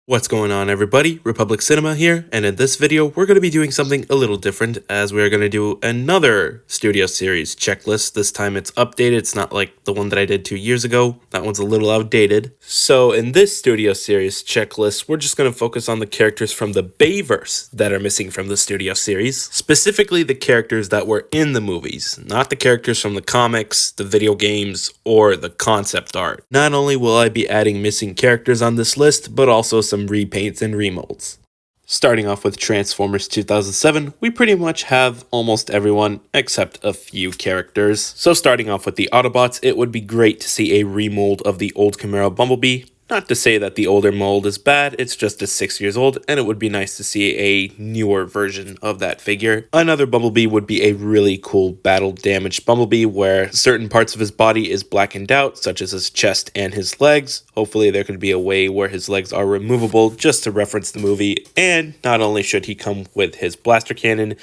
What's going on, everybody? Republic Cinema here, and in this video we're going to be doing something a little different, as we're going to do another Studio Series checklist. This time it's updated. It's not like the one that I did 2 years ago. That one's a little outdated. So in this Studio Series checklist, we're just going to focus on the characters from the BAYVERSE that are missing from the Studio Series. Specifically the characters that were in the movies, not the characters from the comics, the video games, or the concept art. Not only will I be adding missing characters on this list, but also some repaints and remolds. Starting off with Transformers 2007, we pretty much have almost everyone except a few characters. So starting off with the Autobots, it would be great to see a remold of the old Camaro Bumblebee. Not to say that the older mold is bad, it's just 6 years old, and it would be nice to see a newer version of that figure. Another Bumblebee would be a really cool battle-damaged Bumblebee where certain parts of his body is blackened out, such as his chest and his legs. Hopefully there could be a way where his legs are removable just to reference the movie, and not only should he come with his blaster cannon,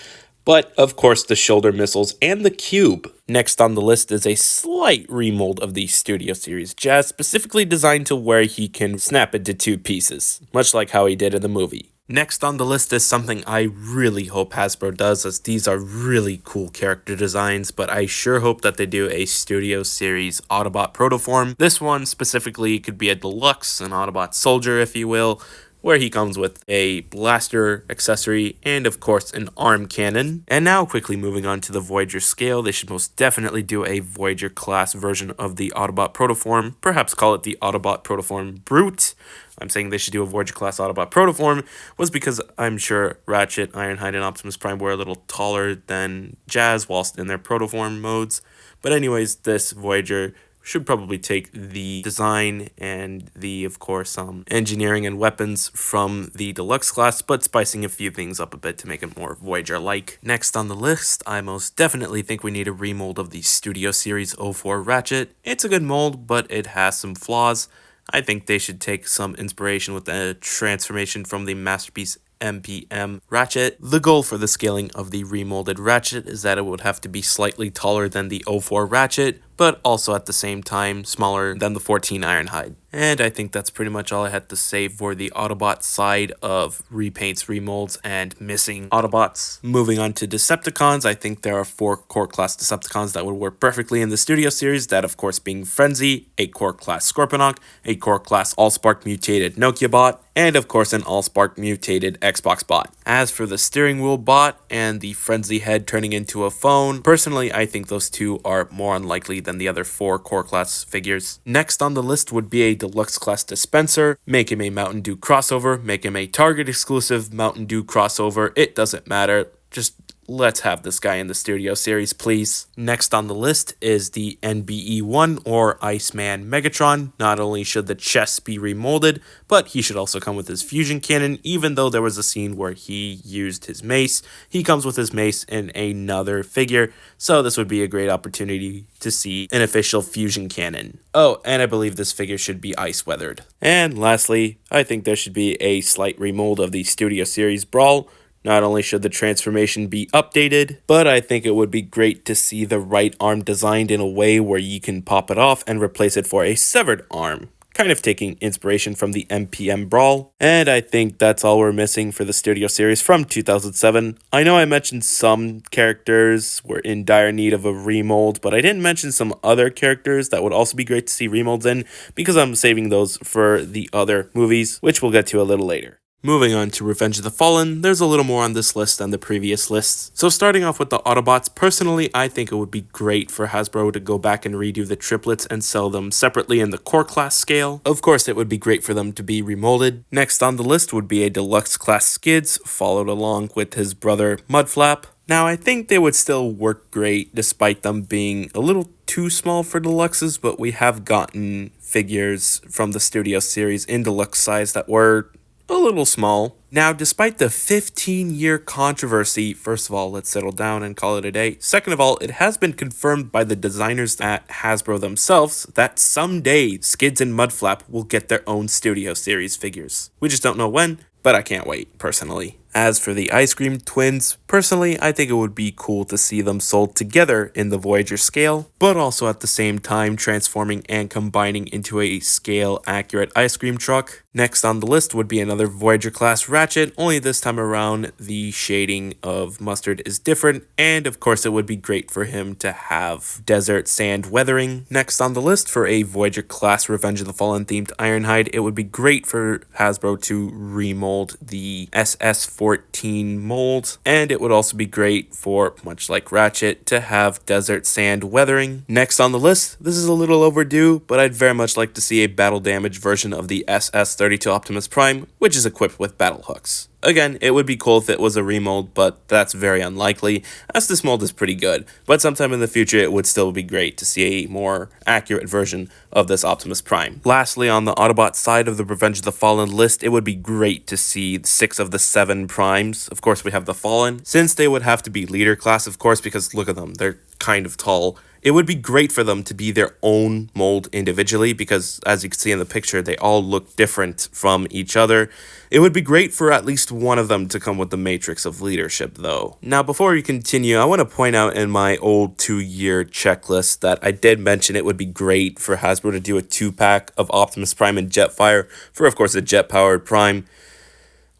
but of course the shoulder missiles and the cube. Next on the list is a slight remold of the Studio Series Jazz, specifically designed to where he can snap into two pieces, much like how he did in the movie. Next on the list is something I really hope Hasbro does, as these are really cool character designs, but I sure hope that they do a Studio Series Autobot protoform. This one specifically could be a deluxe, an Autobot soldier if you will, where he comes with a blaster accessory and of course an arm cannon. And now quickly moving on to the Voyager scale, they should most definitely do a Voyager class version of the Autobot protoform, perhaps call it the Autobot protoform Brute. I'm saying they should do a Voyager class Autobot protoform was because I'm sure Ratchet, Ironhide, and Optimus Prime were a little taller than Jazz whilst in their protoform modes. But anyways, this Voyager should probably take the design and the, of course, engineering and weapons from the deluxe class, but spicing a few things up a bit to make it more Voyager-like. Next on the list, I most definitely think we need a remold of the Studio Series 04 Ratchet. It's a good mold, but it has some flaws. I think they should take some inspiration with the transformation from the Masterpiece MPM Ratchet. The goal for the scaling of the remolded Ratchet is that it would have to be slightly taller than the 04 Ratchet, but also at the same time smaller than the 14 Ironhide. And I think that's pretty much all I had to say for the Autobot side of repaints, remolds, and missing Autobots. Moving on to Decepticons, I think there are 4 core class Decepticons that would work perfectly in the Studio Series, that of course being Frenzy, a core class Scorponok, a core class Allspark mutated Nokia bot, and of course an Allspark mutated Xbox bot. As for the steering wheel bot and the Frenzy head turning into a phone, personally I think those two are more unlikely than the other 4 core class figures. Next on the list would be a deluxe class dispenser. Make him a Mountain Dew crossover, make him a Target exclusive Mountain Dew crossover, it doesn't matter, just let's have this guy in the Studio Series, please. Next on the list is the NBE-1 or Iceman Megatron. Not only should the chest be remolded, but he should also come with his fusion cannon, even though there was a scene where he used his mace. He comes with his mace in another figure, so this would be a great opportunity to see an official fusion cannon. Oh, and I believe this figure should be ice weathered. And lastly, I think there should be a slight remold of the Studio Series Brawl. Not only should the transformation be updated, but I think it would be great to see the right arm designed in a way where you can pop it off and replace it for a severed arm, kind of taking inspiration from the MPM Brawl. And I think that's all we're missing for the Studio Series from 2007. I know I mentioned some characters were in dire need of a remold, but I didn't mention some other characters that would also be great to see remolds in, because I'm saving those for the other movies, which we'll get to a little later. Moving on to Revenge of the Fallen, there's a little more on this list than the previous lists. So starting off with the Autobots, personally I think it would be great for Hasbro to go back and redo the triplets and sell them separately in the core class scale. Of course it would be great for them to be remolded. Next on the list would be a deluxe class Skids, followed along with his brother Mudflap. Now I think they would still work great despite them being a little too small for deluxes, but we have gotten figures from the Studio Series in deluxe size that were a little small. Now, despite the 15-year controversy, first of all, let's settle down and call it a day. Second of all, it has been confirmed by the designers at Hasbro themselves that someday Skids and Mudflap will get their own Studio Series figures. We just don't know when, but I can't wait, personally. As for the Ice Cream Twins, personally, I think it would be cool to see them sold together in the Voyager scale, but also at the same time transforming and combining into a scale-accurate ice cream truck. Next on the list would be another Voyager class Ratchet, only this time around the shading of Mustard is different, and of course it would be great for him to have desert sand weathering. Next on the list for a Voyager class Revenge of the Fallen themed Ironhide, it would be great for Hasbro to remold the SS-14 mold, and it would also be great for, much like Ratchet, to have desert sand weathering. Next on the list, this is a little overdue, but I'd very much like to see a battle damage version of the SS-32 Optimus Prime, which is equipped with battle hooks. Again, it would be cool if it was a remold, but that's very unlikely, as this mold is pretty good. But sometime in the future, it would still be great to see a more accurate version of this Optimus Prime. Lastly, on the Autobot side of the Revenge of the Fallen list, it would be great to see 6 of the 7 Primes. Of course, we have the Fallen, since they would have to be leader class, of course, because look at them, they're kind of tall. It would be great for them to be their own mold individually because, as you can see in the picture, they all look different from each other. It would be great for at least one of them to come with the matrix of leadership, though. Now, before we continue, I want to point out in my old 2-year checklist that I did mention it would be great for Hasbro to do a 2-pack of Optimus Prime and Jetfire for, of course, a jet-powered Prime.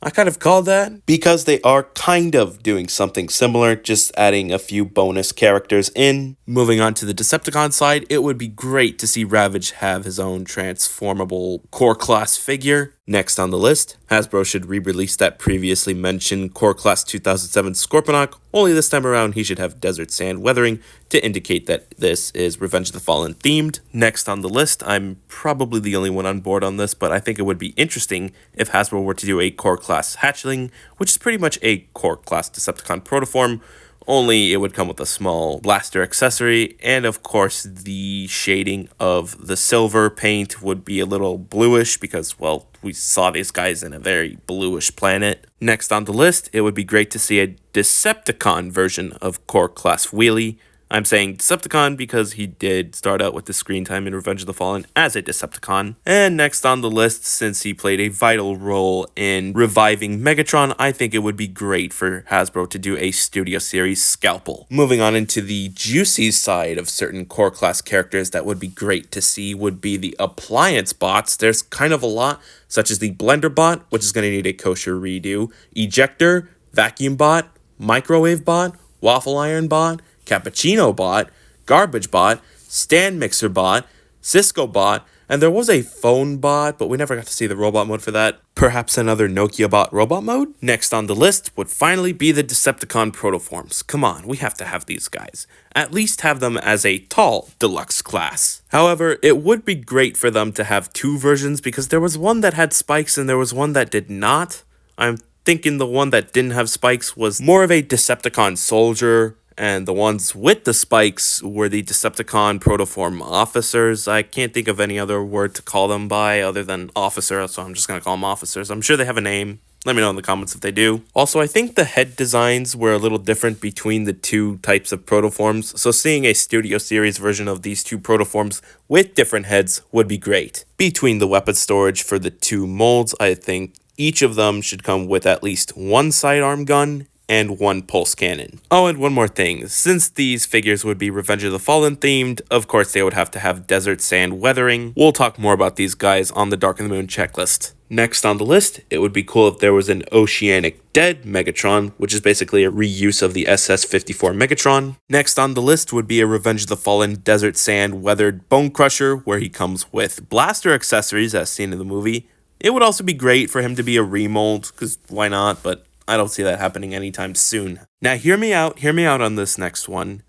I kind of called that because they are kind of doing something similar, just adding a few bonus characters in. Moving on to the Decepticon side, it would be great to see Ravage have his own transformable core class figure. Next on the list, Hasbro should re-release that previously mentioned Core Class 2007 Scorponok, only this time around he should have desert sand weathering to indicate that this is Revenge of the Fallen themed. Next on the list, I'm probably the only one on board on this, but I think it would be interesting if Hasbro were to do a Core Class Hatchling, which is pretty much a Core Class Decepticon protoform, only it would come with a small blaster accessory, and of course the shading of the silver paint would be a little bluish because, well, we saw these guys in a very bluish planet. Next on the list, it would be great to see a Decepticon version of Core Class Wheelie. I'm saying Decepticon because he did start out with the screen time in Revenge of the Fallen as a Decepticon. And next on the list, since he played a vital role in reviving Megatron, I think it would be great for Hasbro to do a Studio Series Scalpel. Moving on into the juicy side of certain core class characters that would be great to see would be the appliance bots. There's kind of a lot, such as the Blender bot, which is going to need a kosher redo, Ejector, Vacuum bot, Microwave bot, Waffle Iron bot, Cappuccino bot, Garbage bot, Stand Mixer bot, Cisco bot, and there was a phone bot, but we never got to see the robot mode for that. Perhaps another Nokia bot robot mode? Next on the list would finally be the Decepticon protoforms. Come on, we have to have these guys. At least have them as a tall deluxe class. However, it would be great for them to have 2 versions because there was one that had spikes and there was one that did not. I'm thinking the one that didn't have spikes was more of a Decepticon soldier, and the ones with the spikes were the Decepticon protoform officers. I can't think of any other word to call them by other than officer, so I'm just going to call them officers. I'm sure they have a name. Let me know in the comments if they do. Also, I think the head designs were a little different between the 2 types of protoforms, so seeing a Studio Series version of these 2 protoforms with different heads would be great. Between the weapon storage for the 2 molds, I think each of them should come with at least 1 sidearm gun and 1 pulse cannon. Oh, and one more thing. Since these figures would be Revenge of the Fallen themed, of course they would have to have desert sand weathering. We'll talk more about these guys on the Dark of the Moon checklist. Next on the list, it would be cool if there was an Oceanic Dead Megatron, which is basically a reuse of the SS-54 Megatron. Next on the list would be a Revenge of the Fallen Desert Sand Weathered Bone Crusher, where he comes with blaster accessories as seen in the movie. It would also be great for him to be a remold, because why not, but I don't see that happening anytime soon. Now hear me out on this next one.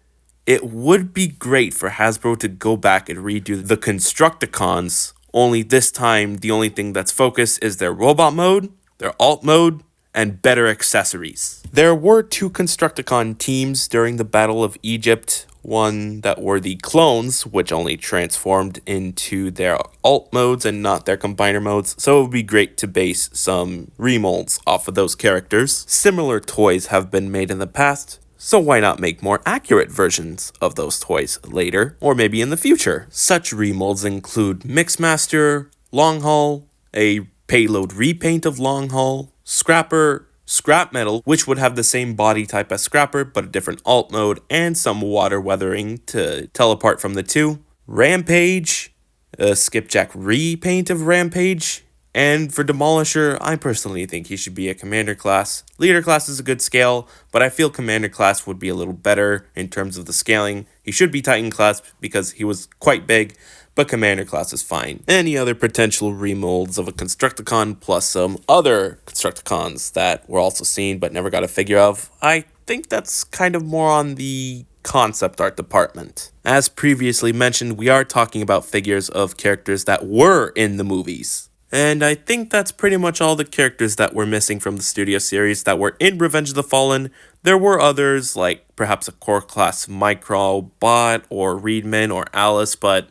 It would be great for Hasbro to go back and redo the Constructicons, only this time the only thing that's focused is their robot mode, their alt mode, and better accessories. There were 2 Constructicon teams during the Battle of Egypt, one that were the clones, which only transformed into their alt modes and not their combiner modes, so it would be great to base some remolds off of those characters. Similar toys have been made in the past, so why not make more accurate versions of those toys later, or maybe in the future? Such remolds include Mixmaster, Long Haul, a payload repaint of Long Haul, Scrapper, Scrap Metal, which would have the same body type as Scrapper, but a different alt mode, and some water weathering to tell apart from the two. Rampage, a Skipjack repaint of Rampage. And for Demolisher, I personally think he should be a Commander class. Leader class is a good scale, but I feel Commander class would be a little better in terms of the scaling. He should be Titan class because he was quite big, but Commander class is fine. Any other potential remolds of a Constructicon plus some other Constructicons that were also seen but never got a figure of, I think that's kind of more on the concept art department. As previously mentioned, we are talking about figures of characters that were in the movies. And I think that's pretty much all the characters that were missing from the studio series that were in Revenge of the Fallen. There were others, like perhaps a core class Microbot or Reedman or Alice, but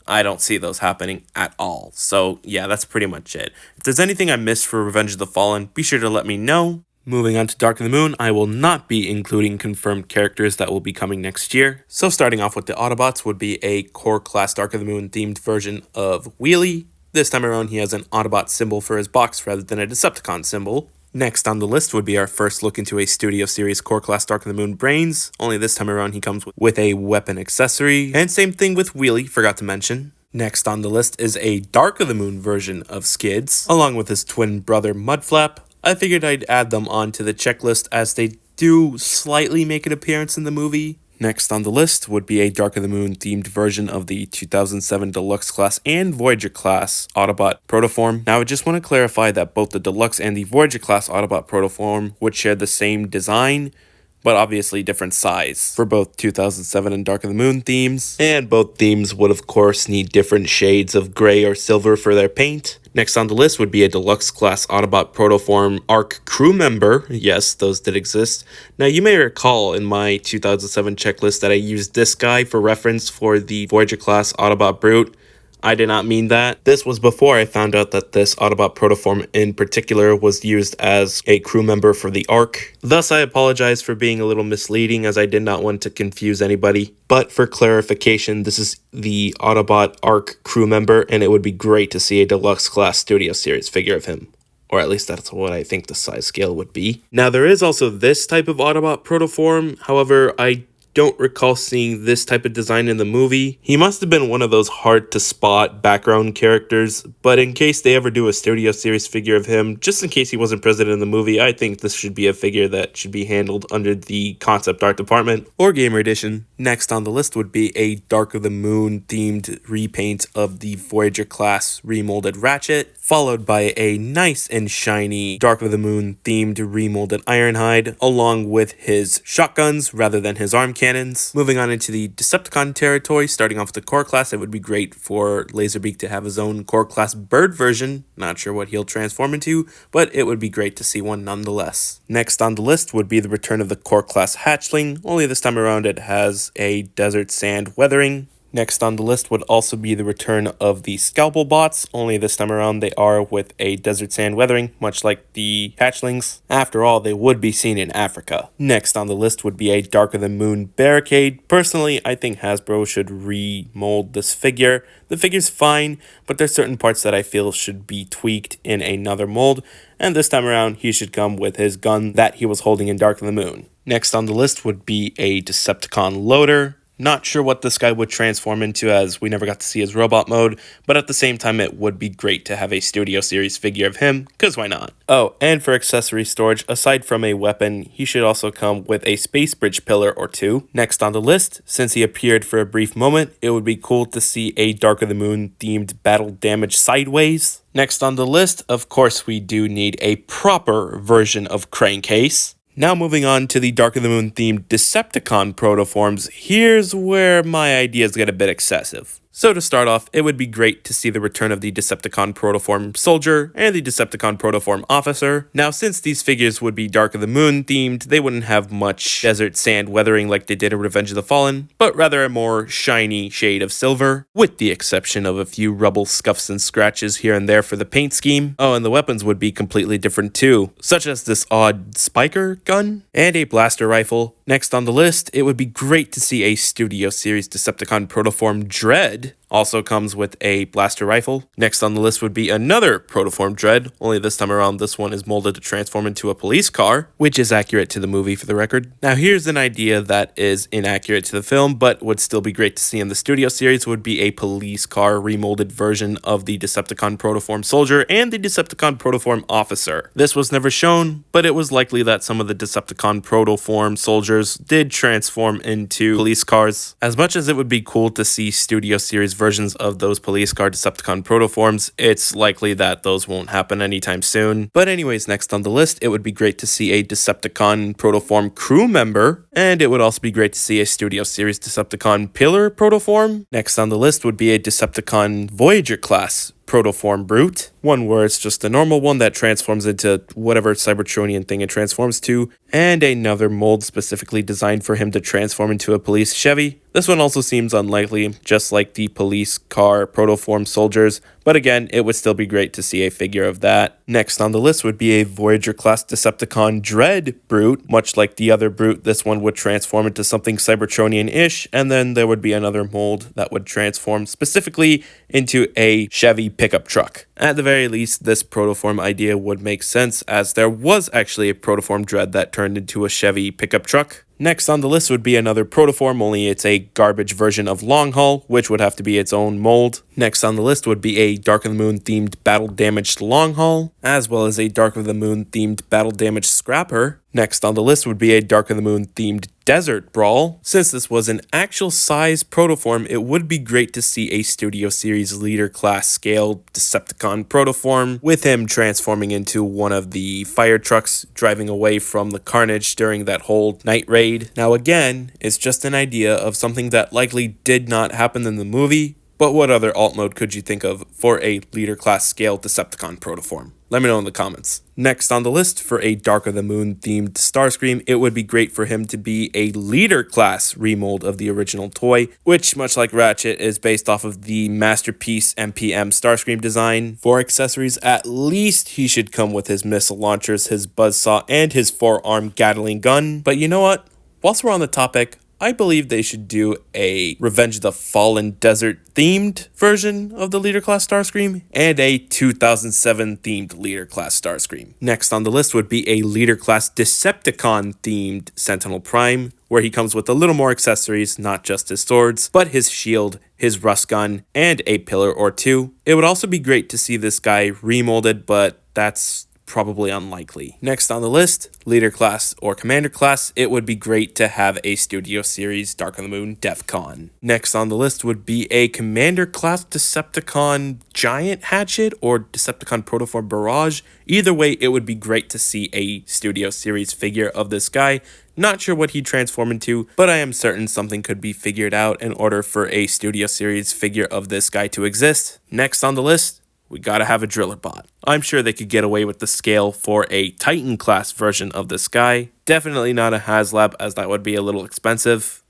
I don't see those happening at all. So yeah, that's pretty much it. If there's anything I missed for Revenge of the Fallen, be sure to let me know. Moving on to Dark of the Moon, I will not be including confirmed characters that will be coming next year. So starting off with the Autobots would be a core class Dark of the Moon themed version of Wheelie. This time around, he has an Autobot symbol for his box rather than a Decepticon symbol. Next on the list would be our first look into a Studio Series Core Class Dark of the Moon Brains, only this time around he comes with a weapon accessory, and same thing with Wheelie, forgot to mention. Next on the list is a Dark of the Moon version of Skids, along with his twin brother Mudflap. I figured I'd add them onto the checklist as they do slightly make an appearance in the movie. Next on the list would be a Dark of the Moon themed version of the 2007 Deluxe class and Voyager class Autobot Protoform. Now I just want to clarify that both the Deluxe and the Voyager class Autobot Protoform would share the same design, but obviously different size for both 2007 and Dark of the Moon themes. And both themes would of course need different shades of gray or silver for their paint. Next on the list would be a Deluxe class Autobot Protoform ARC crew member. Yes, those did exist. Now you may recall in my 2007 checklist that I used this guy for reference for the Voyager class Autobot Brute. I did not mean that. This was before I found out that this Autobot Protoform in particular was used as a crew member for the ARC. Thus, I apologize for being a little misleading as I did not want to confuse anybody. But for clarification, this is the Autobot ARC crew member, and it would be great to see a Deluxe Class Studio Series figure of him. Or at least that's what I think the size scale would be. Now, there is also this type of Autobot Protoform. However, I don't recall seeing this type of design in the movie. He must have been one of those hard to spot background characters, but in case they ever do a Studio Series figure of him, just in case he wasn't present in the movie, I think this should be a figure that should be handled under the concept art department or Gamer Edition. Next on the list would be a Dark of the Moon themed repaint of the Voyager class remolded Hatchet, followed by a nice and shiny Dark of the Moon themed remolded Ironhide, along with his shotguns rather than his arm cannons. Moving on into the Decepticon territory, starting off with the core class, it would be great for Laserbeak to have his own core class bird version. Not sure what he'll transform into, but it would be great to see one nonetheless. Next on the list would be the return of the core class Hatchling, only this time around it has a desert sand weathering. Next on the list would also be the return of the Scalpel Bots, only this time around they are with a desert sand weathering, much like the hatchlings. After all, they would be seen in Africa. Next on the list would be a Dark of the Moon Barricade. Personally, I think Hasbro should remold this figure. The figure's fine, but there's certain parts that I feel should be tweaked in another mold, and this time around he should come with his gun that he was holding in Dark of the Moon. Next on the list would be a Decepticon Loader. Not sure what this guy would transform into as we never got to see his robot mode, but at the same time it would be great to have a Studio Series figure of him, cause why not? Oh, and for accessory storage, aside from a weapon, he should also come with a space bridge pillar or two. Next on the list, since he appeared for a brief moment, it would be cool to see a Dark of the Moon themed battle damage sideways. Next on the list, of course we do need a proper version of Crankcase. Now moving on to the Dark of the Moon themed Decepticon protoforms, here's where my ideas get a bit excessive. So to start off, it would be great to see the return of the Decepticon Protoform Soldier and the Decepticon Protoform Officer. Now since these figures would be Dark of the Moon themed, they wouldn't have much desert sand weathering like they did in Revenge of the Fallen, but rather a more shiny shade of silver, with the exception of a few rubble scuffs and scratches here and there for the paint scheme. Oh, and the weapons would be completely different too, such as this odd spiker gun and a blaster rifle. Next on the list, it would be great to see a Studio Series Decepticon Protoform Dread, Also comes with a blaster rifle. Next on the list would be another protoform Dread, only this time around this one is molded to transform into a police car, which is accurate to the movie for the record. Now here's an idea that is inaccurate to the film, but would still be great to see in the studio series, would be a police car remolded version of the Decepticon protoform soldier and the Decepticon protoform officer. This was never shown, but it was likely that some of the Decepticon protoform soldiers did transform into police cars. As much as it would be cool to see studio series versions of those police car Decepticon protoforms, it's likely that those won't happen anytime soon. But anyways, next on the list, it would be great to see a Decepticon protoform crew member, and it would also be great to see a studio series Decepticon pillar protoform. Next on the list would be a Decepticon Voyager class protoform brute, one where it's just a normal one that transforms into whatever Cybertronian thing it transforms to, and another mold specifically designed for him to transform into a police Chevy. This one also seems unlikely, just like the police car protoform soldiers, but again, it would still be great to see a figure of that. Next on the list would be a Voyager class Decepticon Dread brute. Much like the other brute, this one would transform into something Cybertronian-ish, and then there would be another mold that would transform specifically into a Chevy pickup truck. At the very least, this protoform idea would make sense, as there was actually a protoform Dread that turned into a Chevy pickup truck. Next on the list would be another protoform, only it's a garbage version of Long Haul, which would have to be its own mold. Next on the list would be a Dark of the Moon themed battle damaged Long Haul, as well as a Dark of the Moon themed battle damaged Scrapper. Next on the list would be a Dark of the Moon themed Desert Brawl. Since this was an actual size protoform, it would be great to see a Studio Series leader class scale Decepticon protoform, with him transforming into one of the fire trucks driving away from the carnage during that whole night raid. Now again, it's just an idea of something that likely did not happen in the movie, but what other alt mode could you think of for a leader class scale Decepticon protoform? Let me know in the comments. Next on the list, for a Dark of the Moon themed Starscream, it would be great for him to be a leader class remold of the original toy, which, much like Ratchet, is based off of the Masterpiece MPM Starscream design. For accessories, at least he should come with his missile launchers, his buzzsaw, and his four-arm Gatling gun. But you know what? Whilst we're on the topic, I believe they should do a Revenge of the Fallen Desert themed version of the Leader Class Starscream and a 2007 themed Leader Class Starscream. Next on the list would be a Leader Class Decepticon themed Sentinel Prime, where he comes with a little more accessories, not just his swords, but his shield, his rust gun, and a pillar or two. It would also be great to see this guy remolded, but that's probably unlikely. Next on the list, leader class or commander class, it would be great to have a Studio Series Dark of the Moon Defcon. Next on the list would be a commander class Decepticon Giant Hatchet or Decepticon Protoform Barrage. Either way, it would be great to see a Studio Series figure of this guy. Not sure what he'd transform into, but I am certain something could be figured out in order for a Studio Series figure of this guy to exist. Next on the list, we gotta have a driller bot. I'm sure they could get away with the scale for a Titan class version of this guy. Definitely not a HasLab, as that would be a little expensive.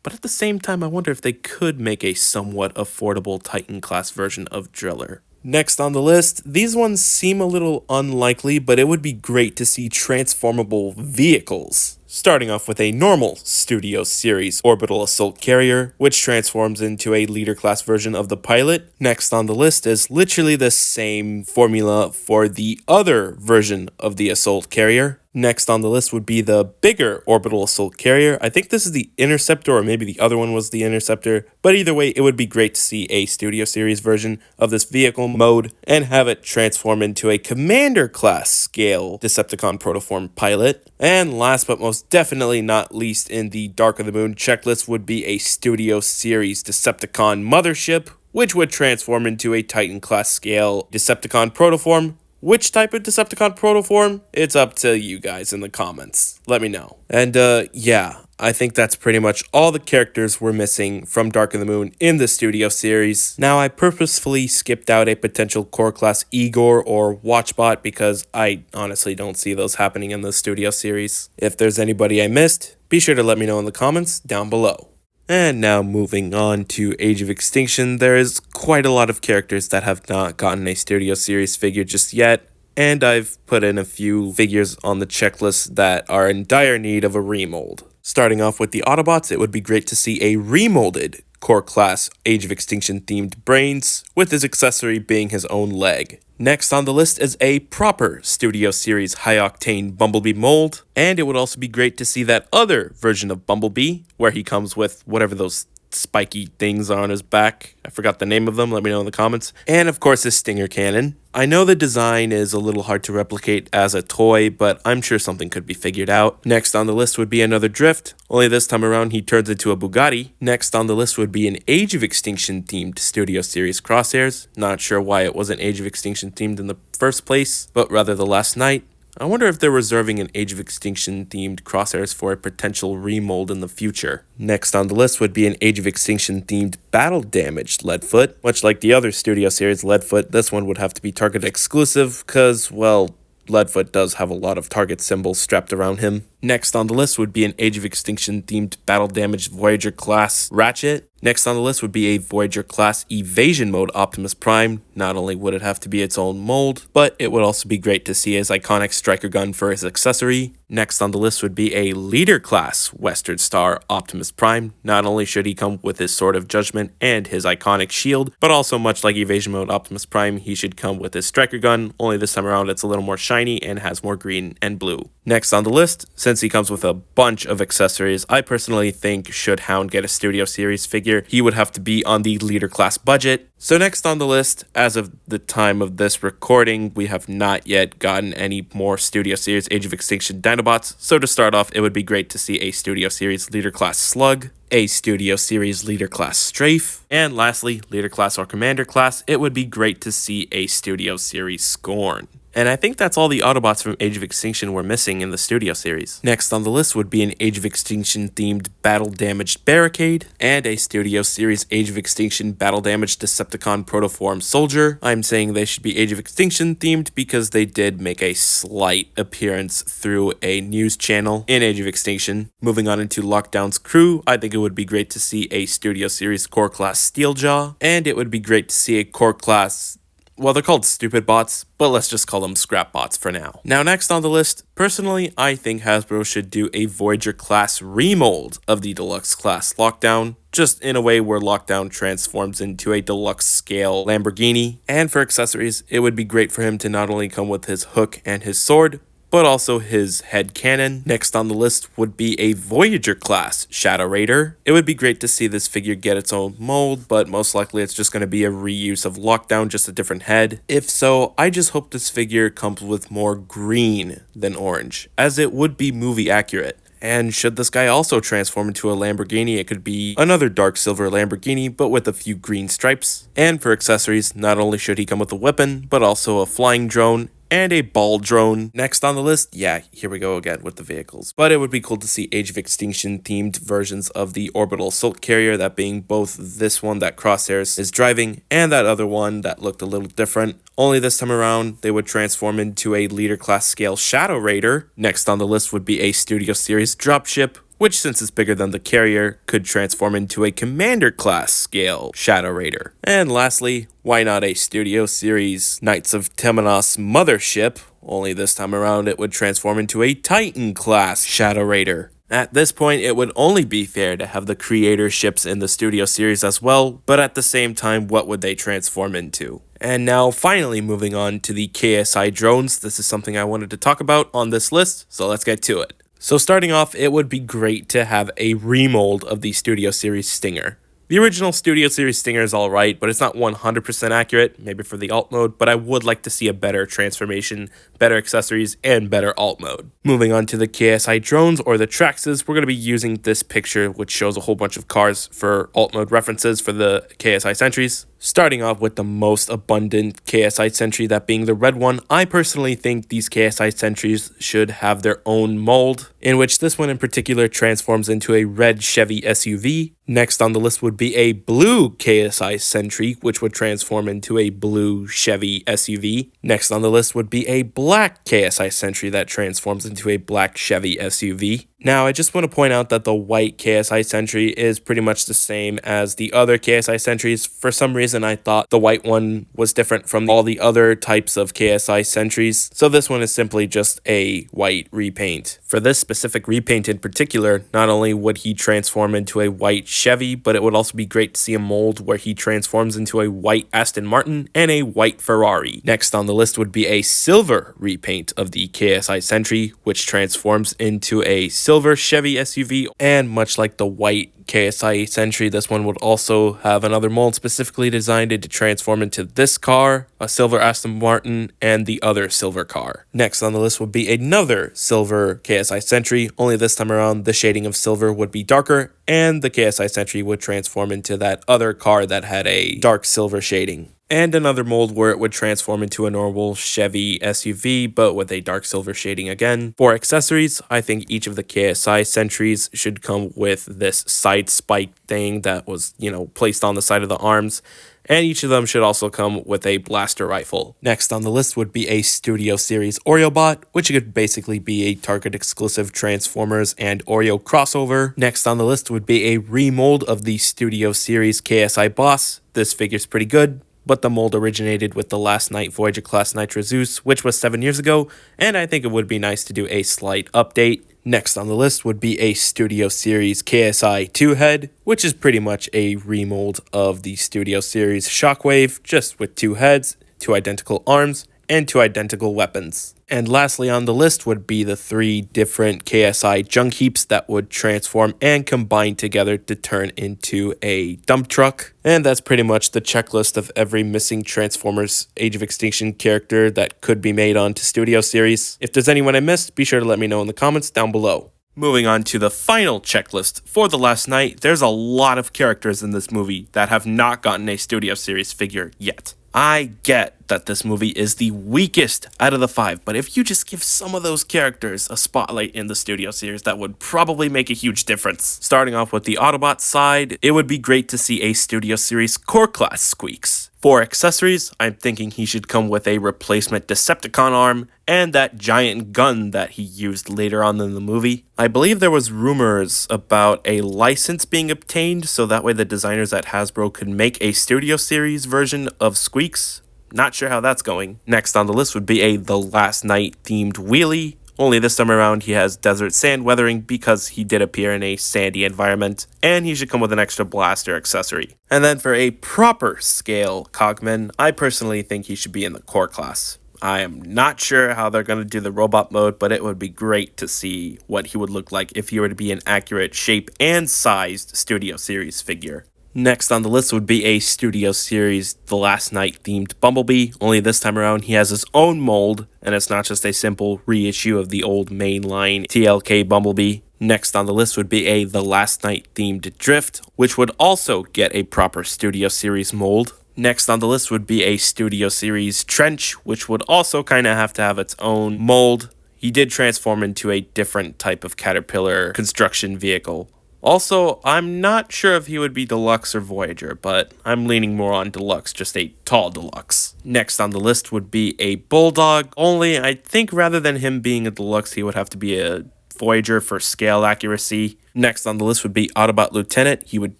But at the same time, I wonder if they could make a somewhat affordable Titan class version of Driller. Next on the list, these ones seem a little unlikely, but it would be great to see transformable vehicles. Starting off with a normal Studio Series Orbital Assault Carrier, which transforms into a leader class version of the pilot. Next on the list is literally the same formula for the other version of the Assault Carrier. Next on the list would be the bigger Orbital Assault Carrier. I think this is the Interceptor, or maybe the other one was the Interceptor. But either way, it would be great to see a Studio Series version of this vehicle mode and have it transform into a Commander class scale Decepticon Protoform pilot. And last but most definitely not least in the Dark of the Moon checklist would be a Studio Series Decepticon Mothership, which would transform into a Titan class scale Decepticon Protoform. Which type of Decepticon protoform? It's up to you guys in the comments. Let me know. And yeah, I think that's pretty much all the characters we're missing from Dark of the Moon in the Studio Series. Now, I purposefully skipped out a potential core class Igor or Watchbot because I honestly don't see those happening in the Studio Series. If there's anybody I missed, be sure to let me know in the comments down below. And now moving on to Age of Extinction, there is quite a lot of characters that have not gotten a Studio Series figure just yet, and I've put in a few figures on the checklist that are in dire need of a remold. Starting off with the Autobots, it would be great to see a remolded core class Age of Extinction themed brains, with his accessory being his own leg. Next on the list is a proper Studio Series high-octane Bumblebee mold, and it would also be great to see that other version of Bumblebee, where he comes with whatever those spiky things are on his back. I forgot the name of them, let me know in the comments. And of course his stinger cannon. I know the design is a little hard to replicate as a toy, but I'm sure something could be figured out. Next on the list would be another Drift, only this time around he turns into a Bugatti. Next on the list would be an Age of Extinction themed Studio Series Crosshairs. Not sure why it wasn't Age of Extinction themed in the first place, but rather the last night. I wonder if they're reserving an Age of Extinction themed crosshairs for a potential remold in the future. Next on the list would be an Age of Extinction themed battle damaged Leadfoot. Much like the other Studio Series Leadfoot, this one would have to be Target exclusive because, well, Leadfoot does have a lot of target symbols strapped around him. Next on the list would be an Age of Extinction themed battle damaged Voyager class Ratchet. Next on the list would be a Voyager class evasion mode Optimus Prime. Not only would it have to be its own mold, but it would also be great to see his iconic striker gun for his accessory. Next on the list would be a leader class Western Star Optimus Prime. Not only should he come with his Sword of Judgment and his iconic shield, but also much like evasion mode Optimus Prime, he should come with his striker gun, only this time around it's a little more shiny and has more green and blue. Next on the list, since he comes with a bunch of accessories, I personally think should Hound get a Studio Series figure, he would have to be on the leader class budget. So next on the list, as of the time of this recording, we have not yet gotten any more Studio Series Age of Extinction Dinobots, so to start off, it would be great to see a Studio Series Leader Class Slug, a Studio Series Leader Class Strafe, and lastly, Leader Class or Commander Class, it would be great to see a Studio Series Scorn. And I think that's all the Autobots from Age of Extinction were missing in the Studio Series. Next on the list would be an Age of Extinction themed Battle Damaged Barricade, and a Studio Series Age of Extinction Battle Damaged Decepticon Protoform Soldier. I'm saying they should be Age of Extinction themed because they did make a slight appearance through a news channel in Age of Extinction. Moving on into Lockdown's crew, I think it would be great to see a Studio Series Core Class Steeljaw, and it would be great to see a Core Class, well, they're called stupid bots, but let's just call them scrap bots for now. Now, next on the list, personally, I think Hasbro should do a Voyager class remold of the deluxe class Lockdown, just in a way where Lockdown transforms into a deluxe scale Lamborghini. And for accessories, it would be great for him to not only come with his hook and his sword, but also his head cannon. Next on the list would be a Voyager class Shadow Raider. It would be great to see this figure get its own mold, but most likely it's just going to be a reuse of Lockdown, just a different head. If so, I just hope this figure comes with more green than orange, as it would be movie accurate. And should this guy also transform into a Lamborghini, it could be another dark silver Lamborghini, but with a few green stripes. And for accessories, not only should he come with a weapon, but also a flying drone and a ball drone. Next on the list, yeah, here we go again with the vehicles. But it would be cool to see Age of Extinction themed versions of the Orbital Assault Carrier, that being both this one that Crosshairs is driving and that other one that looked a little different. Only this time around, they would transform into a leader class scale Shadow Raider. Next on the list would be a Studio Series Dropship, which, since it's bigger than the carrier, could transform into a Commander class scale Shadow Raider. And lastly, why not a Studio Series Knights of Temenos Mothership? Only this time around it would transform into a Titan class Shadow Raider. At this point, it would only be fair to have the creator ships in the Studio Series as well, but at the same time, what would they transform into? And now, finally, moving on to the KSI drones. This is something I wanted to talk about on this list, so let's get to it. So starting off, it would be great to have a remold of the Studio Series Stinger. The original Studio Series Stinger is alright, but it's not 100% accurate, maybe for the alt mode, but I would like to see a better transformation, better accessories, and better alt mode. Moving on to the KSI drones, or the Traxes, we're going to be using this picture, which shows a whole bunch of cars for alt mode references for the KSI Sentries. Starting off with the most abundant KSI Sentry, that being the red one, I personally think these KSI Sentries should have their own mold, in which this one in particular transforms into a red Chevy SUV. Next on the list would be a blue KSI Sentry, which would transform into a blue Chevy SUV. Next on the list would be a black KSI Sentry that transforms into a black Chevy SUV. Now, I just want to point out that the white KSI Sentry is pretty much the same as the other KSI Sentries. For some reason, reason I thought the white one was different from all the other types of KSI sentries, so this one is simply just a white repaint. For this specific repaint in particular, not only would he transform into a white Chevy, but it would also be great to see a mold where he transforms into a white Aston Martin and a white Ferrari. Next on the list would be a silver repaint of the KSI Sentry, which transforms into a silver Chevy SUV, and much like the white KSI Sentry, this one would also have another mold specifically designed to transform into this car, a silver Aston Martin, and the other silver car. Next on the list would be another silver KSI Sentry, only this time around the shading of silver would be darker, and the KSI Sentry would transform into that other car that had a dark silver shading. And another mold where it would transform into a normal Chevy SUV, but with a dark silver shading again. For accessories, I think each of the KSI Sentries should come with this side spike thing that was, placed on the side of the arms. And each of them should also come with a blaster rifle. Next on the list would be a Studio Series Oreobot, which could basically be a Target exclusive Transformers and Oreo crossover. Next on the list would be a remold of the Studio Series KSI Boss. This figure's pretty good, but the mold originated with the Last Knight Voyager class Nitro Zeus, which was 7 years ago, and I think it would be nice to do a slight update. Next on the list would be a Studio Series KSI 2-head, which is pretty much a remold of the Studio Series Shockwave, just with 2 heads, 2 identical arms, and 2 identical weapons. And lastly on the list would be the 3 different KSI junk heaps that would transform and combine together to turn into a dump truck. And that's pretty much the checklist of every missing Transformers Age of Extinction character that could be made onto Studio Series. If there's anyone I missed, be sure to let me know in the comments down below. Moving on to the final checklist for The Last Knight, there's a lot of characters in this movie that have not gotten a Studio Series figure yet. I get that this movie is the weakest out of the 5, but if you just give some of those characters a spotlight in the Studio Series, that would probably make a huge difference. Starting off with the Autobot side, it would be great to see a Studio Series Core Class Squeaks. For accessories, I'm thinking he should come with a replacement Decepticon arm and that giant gun that he used later on in the movie. I believe there was rumors about a license being obtained so that way the designers at Hasbro could make a Studio Series version of Squeaks. Not sure how that's going. Next on the list would be a The Last Knight themed wheelie. Only this time around he has desert sand weathering because he did appear in a sandy environment, and he should come with an extra blaster accessory. And then for a proper scale Cogman, I personally think he should be in the core class. I am not sure how they're going to do the robot mode, but it would be great to see what he would look like if he were to be an accurate shape and sized Studio Series figure. Next on the list would be a Studio Series The Last Knight themed Bumblebee, only this time around he has his own mold, and it's not just a simple reissue of the old mainline TLK Bumblebee. Next on the list would be a The Last Knight themed Drift, which would also get a proper Studio Series mold. Next on the list would be a Studio Series Trench, which would also kind of have to have its own mold. He did transform into a different type of Caterpillar construction vehicle. Also, I'm not sure if he would be Deluxe or Voyager, but I'm leaning more on Deluxe, just a tall Deluxe. Next on the list would be a Bulldog, only I think rather than him being a Deluxe, he would have to be a Voyager for scale accuracy. Next on the list would be Autobot Lieutenant. He would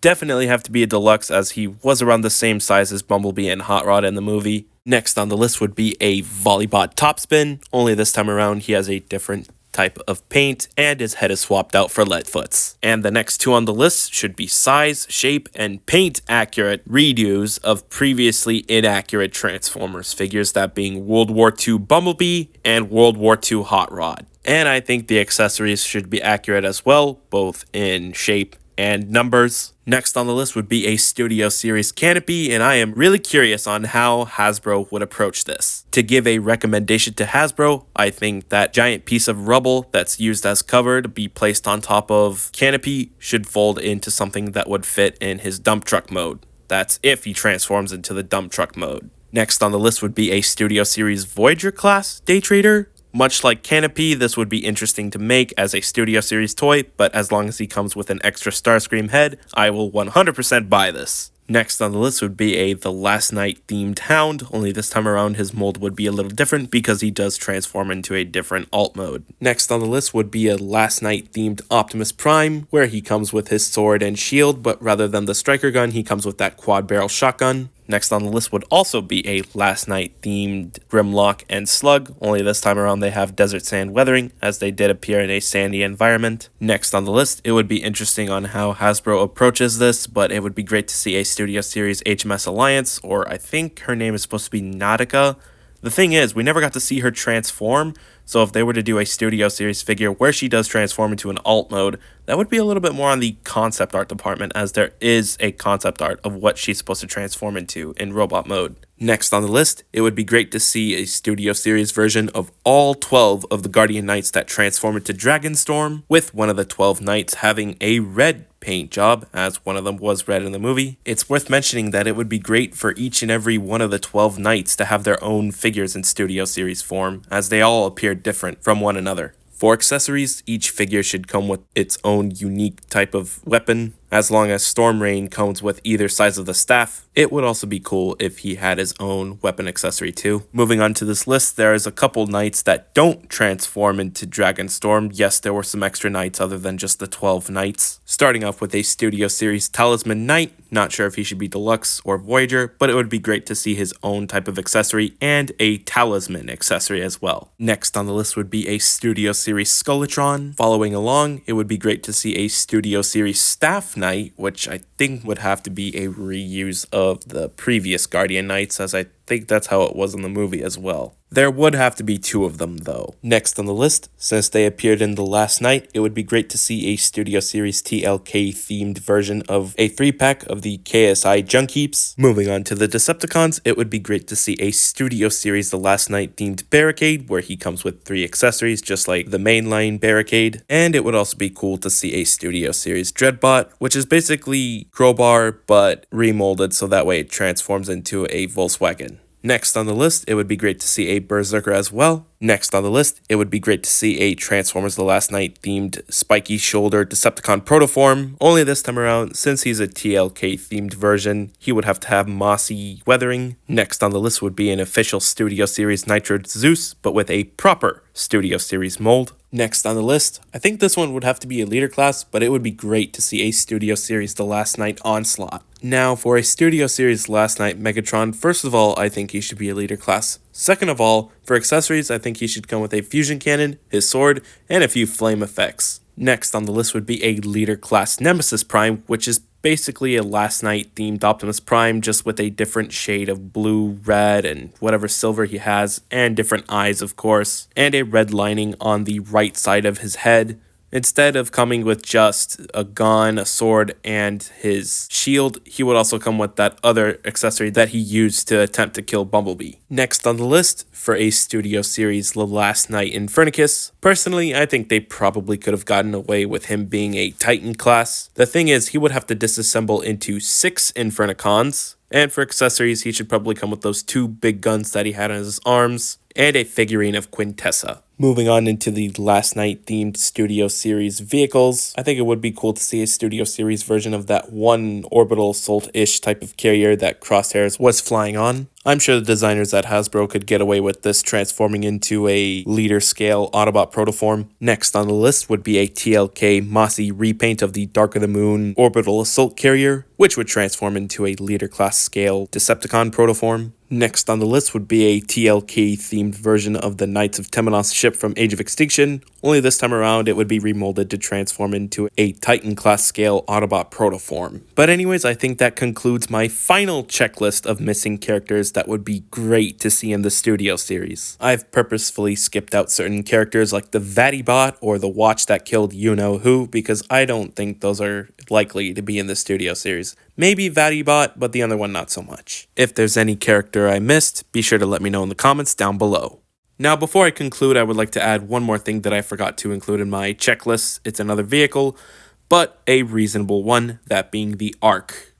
definitely have to be a Deluxe as he was around the same size as Bumblebee and Hot Rod in the movie. Next on the list would be a Volleybot Topspin, only this time around he has a different type of paint and his head is swapped out for Leadfoots. And the next 2 on the list should be size, shape, and paint accurate redos of previously inaccurate Transformers figures, that being World War II Bumblebee and World War II Hot Rod. And I think the accessories should be accurate as well, both in shape and numbers. Next on the list would be a Studio Series Canopy, and I am really curious on how Hasbro would approach this. To give a recommendation to Hasbro, I think that giant piece of rubble that's used as cover to be placed on top of Canopy should fold into something that would fit in his dump truck mode. That's if he transforms into the dump truck mode. Next on the list would be a Studio Series Voyager class Day Trader. Much like Canopy, this would be interesting to make as a Studio Series toy, but as long as he comes with an extra Starscream head, I will 100% buy this. Next on the list would be a The Last Knight themed Hound, only this time around his mold would be a little different because he does transform into a different alt mode. Next on the list would be a Last Knight themed Optimus Prime, where he comes with his sword and shield, but rather than the striker gun, he comes with that quad barrel shotgun. Next on the list would also be a Last Night themed Grimlock and Slug, only this time around they have desert sand weathering, as they did appear in a sandy environment. Next on the list, it would be interesting on how Hasbro approaches this, but it would be great to see a Studio Series HMS Alliance, or I think her name is supposed to be Nautica. The thing is, we never got to see her transform, so if they were to do a Studio Series figure where she does transform into an alt mode, that would be a little bit more on the concept art department, as there is a concept art of what she's supposed to transform into in robot mode. Next on the list, it would be great to see a Studio Series version of all 12 of the Guardian Knights that transform into Dragonstorm, with one of the 12 knights having a red paint job, as one of them was red in the movie. It's worth mentioning that it would be great for each and every one of the 12 knights to have their own figures in Studio Series form, as they all appear different from one another. For accessories, each figure should come with its own unique type of weapon. As long as Storm Rain comes with either size of the staff, it would also be cool if he had his own weapon accessory too. Moving on to this list, there is a couple knights that don't transform into Dragonstorm. Yes, there were some extra knights other than just the 12 knights. Starting off with a Studio Series Talisman Knight. Not sure if he should be Deluxe or Voyager, but it would be great to see his own type of accessory and a Talisman accessory as well. Next on the list would be a Studio Series Skeletron. Following along, it would be great to see a Studio Series Staff Knight, which I think would have to be a reuse of the previous Guardian Knights, as I think that's how it was in the movie as well. There would have to be 2 of them though. Next on the list, since they appeared in the Last Night, it would be great to see a Studio Series TLK themed version of a 3-pack of the KSI Junk Heaps. Moving on to the Decepticons, it would be great to see a Studio Series The Last Night themed Barricade, where he comes with 3 accessories just like the mainline Barricade. And it would also be cool to see a Studio Series Dreadbot, which is basically Crowbar but remolded so that way it transforms into a Volkswagen. Next on the list, it would be great to see a Berserker as well. Next on the list, it would be great to see a Transformers The Last Night themed spiky shoulder Decepticon protoform. Only this time around, since he's a TLK themed version, he would have to have mossy weathering. Next on the list would be an official Studio Series Nitro Zeus, but with a proper Studio Series mold. Next on the list, I think this one would have to be a leader class, but it would be great to see a Studio Series The Last Night Onslaught. Now, for a Studio Series Last Night Megatron, first of all, I think he should be a leader class. Second of all, for accessories, I think he should come with a fusion cannon, his sword, and a few flame effects. Next on the list would be a leader class Nemesis Prime, which is basically a Last Night themed Optimus Prime, just with a different shade of blue, red, and whatever silver he has, and different eyes of course, and a red lining on the right side of his head. Instead of coming with just a gun, a sword, and his shield, he would also come with that other accessory that he used to attempt to kill Bumblebee. Next on the list, for a Studio Series The Last Night Infernicus, personally, I think they probably could have gotten away with him being a Titan class. The thing is, he would have to disassemble into 6 Infernicons, and for accessories, he should probably come with those 2 big guns that he had on his arms, and a figurine of Quintessa. Moving on into the Last Night themed Studio Series vehicles, I think it would be cool to see a Studio Series version of that one orbital Salt-ish type of carrier that Crosshairs was flying on. I'm sure the designers at Hasbro could get away with this transforming into a leader scale Autobot protoform. Next on the list would be a TLK Mossy repaint of the Dark of the Moon orbital assault carrier, which would transform into a leader class scale Decepticon protoform. Next on the list would be a TLK themed version of the Knights of Temenos ship from Age of Extinction, only this time around it would be remolded to transform into a Titan class scale Autobot protoform. But anyways, I think that concludes my final checklist of missing characters that would be great to see in the Studio Series. I've purposefully skipped out certain characters like the Vattibot or the watch that killed you-know-who, because I don't think those are likely to be in the Studio Series. Maybe Vattibot, but the other one not so much. If there's any character I missed, be sure to let me know in the comments down below. Now, before I conclude, I would like to add one more thing that I forgot to include in my checklist. It's another vehicle, but a reasonable one, that being the Ark,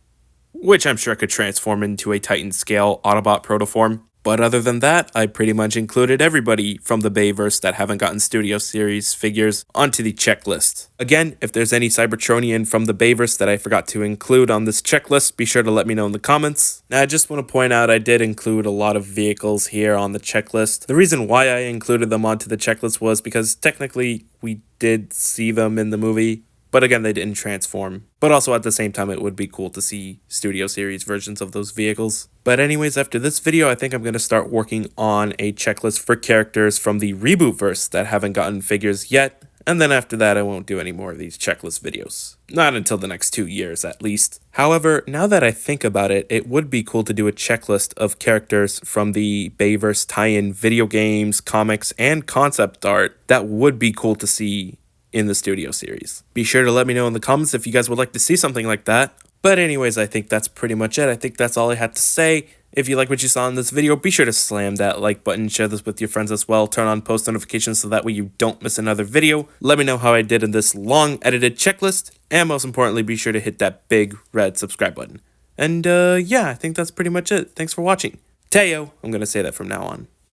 which I'm sure could transform into a Titan scale Autobot protoform. But other than that, I pretty much included everybody from the BAYVERSE that haven't gotten Studio Series figures onto the checklist. Again, if there's any Cybertronian from the BAYVERSE that I forgot to include on this checklist, be sure to let me know in the comments. Now, I just want to point out I did include a lot of vehicles here on the checklist. The reason why I included them onto the checklist was because technically we did see them in the movie. But again, they didn't transform. But also at the same time, it would be cool to see Studio Series versions of those vehicles. But anyways, after this video, I think I'm going to start working on a checklist for characters from the reboot verse that haven't gotten figures yet. And then after that, I won't do any more of these checklist videos. Not until the next 2 years, at least. However, now that I think about it, it would be cool to do a checklist of characters from the BAYVERSE tie-in video games, comics, and concept art. That would be cool to see in the Studio Series. Be sure to let me know in the comments if you guys would like to see something like that. But anyways, I think that's pretty much it. I think that's all I had to say. If you like what you saw in this video, be sure to slam that like button, share this with your friends as well, turn on post notifications so that way you don't miss another video. Let me know how I did in this long edited checklist, and most importantly, be sure to hit that big red subscribe button. And yeah, I think that's pretty much it. Thanks for watching. Teo, I'm going to say that from now on.